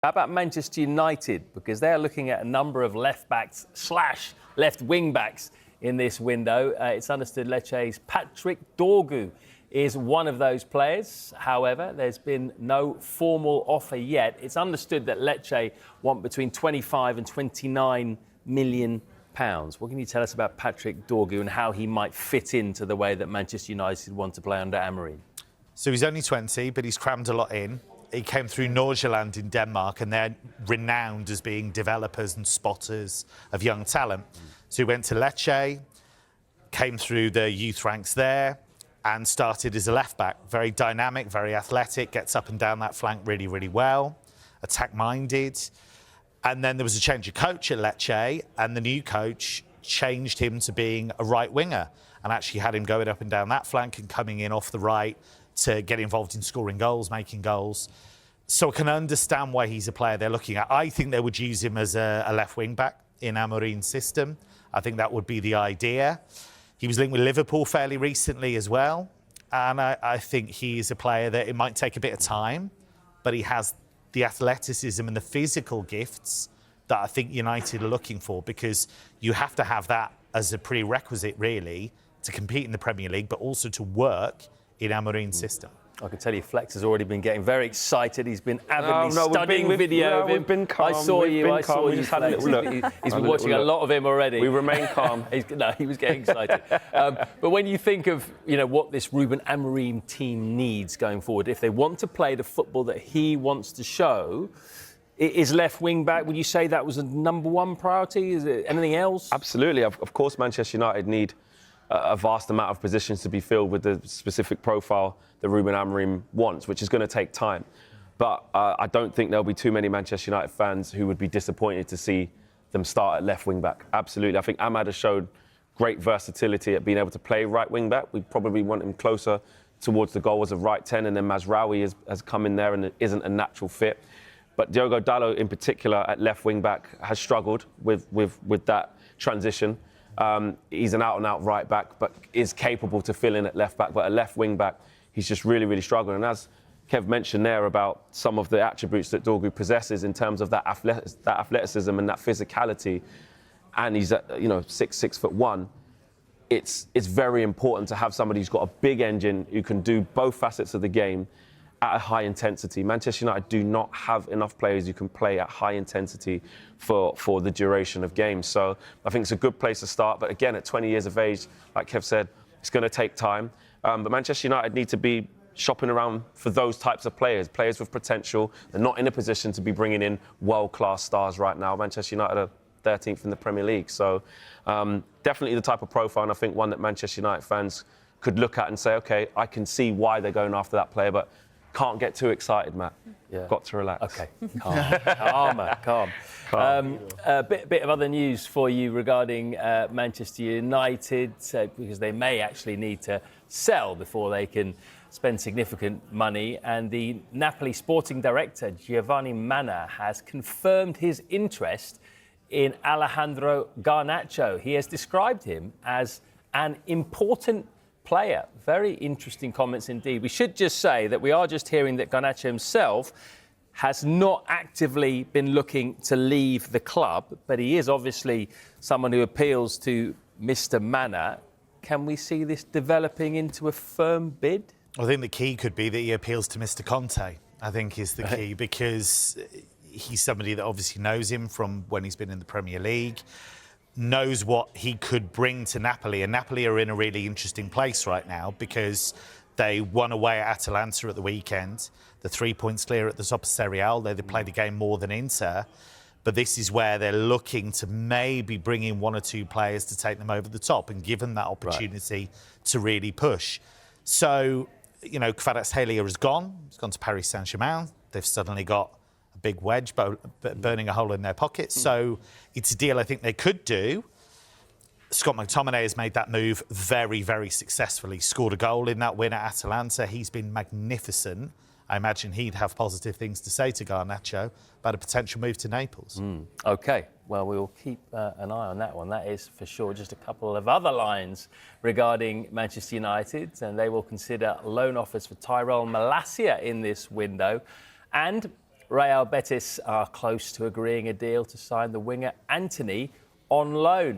How about Manchester United? Because they're looking at a number of left-backs / left wing-backs in this window. It's understood Lecce's Patrick Dorgu is one of those players. However, there's been no formal offer yet. It's understood that Lecce want between 25 and 29 million pounds. What can you tell us about Patrick Dorgu and how he might fit into the way that Manchester United want to play under Amarim? So he's only 20, but he's crammed a lot in. He came through Nordsjælland in Denmark, and they're renowned as being developers and spotters of young talent. So he went to Lecce, came through the youth ranks there, and started as a left-back. Very dynamic, very athletic, gets up and down that flank really, really well, attack-minded. And then there was a change of coach at Lecce, and the new coach changed him to being a right winger and actually had him going up and down that flank and coming in off the right to get involved in scoring goals, making goals. So I can understand why he's a player they're looking at. I think they would use him as a left wing-back in Amarim's system. I think that would be the idea. He was linked with Liverpool fairly recently as well. And I think he's a player that it might take a bit of time, but he has the athleticism and the physical gifts that I think United are looking for, because you have to have that as a prerequisite, really, to compete in the Premier League, but also to work in Amarim's system. I can tell you, Flex has already been getting very excited. He's been avidly studying video of him. We've been calm. I saw you. I saw you. Flex. He's been watching a lot of him already. We remain calm. He was getting excited. But when you think of what this Ruben Amarim team needs going forward, if they want to play the football that he wants to show, is left wing back? Would you say that was a number one priority? Is it anything else? Absolutely. Of course, Manchester United need a vast amount of positions to be filled with the specific profile that Ruben Amarim wants, which is going to take time. But I don't think there'll be too many Manchester United fans who would be disappointed to see them start at left wing-back. Absolutely. I think Ahmad has showed great versatility at being able to play right wing-back. We probably want him closer towards the goal as a right 10, and then Mazraoui has come in there and isn't a natural fit. But Diogo Dalot, in particular, at left wing-back, has struggled with that transition. He's an out-and-out right-back, but is capable to fill in at left-back. But at left wing-back, he's just really, really struggling. And as Kev mentioned there about some of the attributes that Dorgu possesses in terms of that athleticism and that physicality, and he's at 6'1", it's very important to have somebody who's got a big engine who can do both facets of the game at a high intensity. Manchester United do not have enough players who can play at high intensity for the duration of games. So I think it's a good place to start. But again, at 20 years of age, like Kev said, it's going to take time. But Manchester United need to be shopping around for those types of players with potential. They're not in a position to be bringing in world-class stars right now. Manchester United are 13th in the Premier League. So definitely the type of profile, and I think one that Manchester United fans could look at and say, OK, I can see why they're going after that player, but can't get too excited, Matt. Yeah. Got to relax. OK, calm. A bit of other news for you regarding Manchester United, because they may actually need to sell before they can spend significant money. And the Napoli sporting director, Giovanni Manna, has confirmed his interest in Alejandro Garnacho. He has described him as an important player. Very interesting comments indeed. We should just say that we are just hearing that Garnacho himself has not actively been looking to leave the club, but he is obviously someone who appeals to Mr. Manna. Can we see this developing into a firm bid? I think the key could be that he appeals to Mr. Conte, I think is the key, because he's somebody that obviously knows him from when he's been in the Premier League, knows what he could bring to Napoli. And Napoli are in a really interesting place right now because they won away at Atalanta at the weekend. The 3 points clear at the top of Serie A. They played a game more than Inter. But this is where they're looking to maybe bring in one or two players to take them over the top and give them that opportunity to really push. So, Kvaratskhelia has gone. He's gone to Paris Saint-Germain. They've suddenly got a big wedge burning a hole in their pocket. So it's a deal I think they could do. Scott McTominay has made that move very, very successfully. Scored a goal in that win at Atalanta. He's been magnificent. I imagine he'd have positive things to say to Garnacho about a potential move to Naples. OK, well, we will keep an eye on that one. That is for sure. Just a couple of other lines regarding Manchester United, and they will consider loan offers for Tyrell Malacia in this window. And Real Betis are close to agreeing a deal to sign the winger Antony on loan.